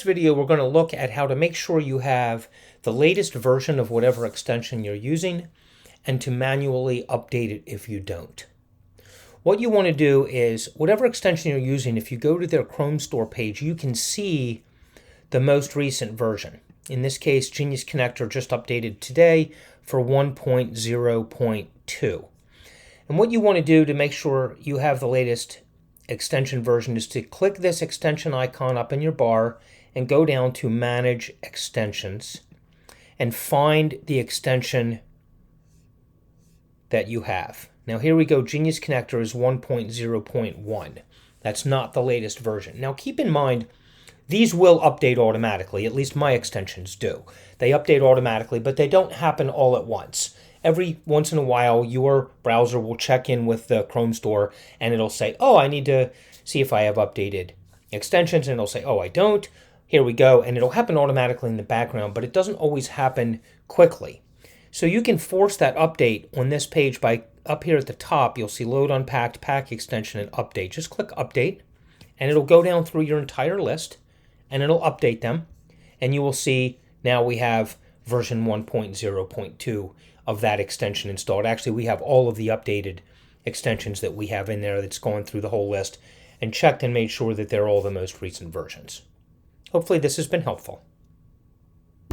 This video, we're going to look at how to make sure you have the latest version of whatever extension you're using and to manually update it if you don't. What you want to do is, whatever extension you're using, if you go to their Chrome Store page, you can see the most recent version. In this case, Genius Connector just updated today for 1.0.2. And what you want to do to make sure you have the latest extension version is to click this extension icon up in your bar and go down to Manage Extensions and find the extension that you have. Now here we go, Genius Connector is 1.0.1. That's not the latest version. Now keep in mind, these will update automatically, at least my extensions do. They update automatically, but they don't happen all at once. Every once in a while, your browser will check in with the Chrome Store and it'll say, oh, I need to see if I have updated extensions, and it'll say, oh, I don't. Here we go, and it'll happen automatically in the background, but it doesn't always happen quickly. So you can force that update on this page by up here at the top, you'll see Load Unpacked, Pack Extension, and Update. Just click Update, and it'll go down through your entire list, and it'll update them, and you will see now we have version 1.0.2 of that extension installed. Actually, we have all of the updated extensions that we have in there that's gone through the whole list and checked and made sure that they're all the most recent versions. Hopefully this has been helpful.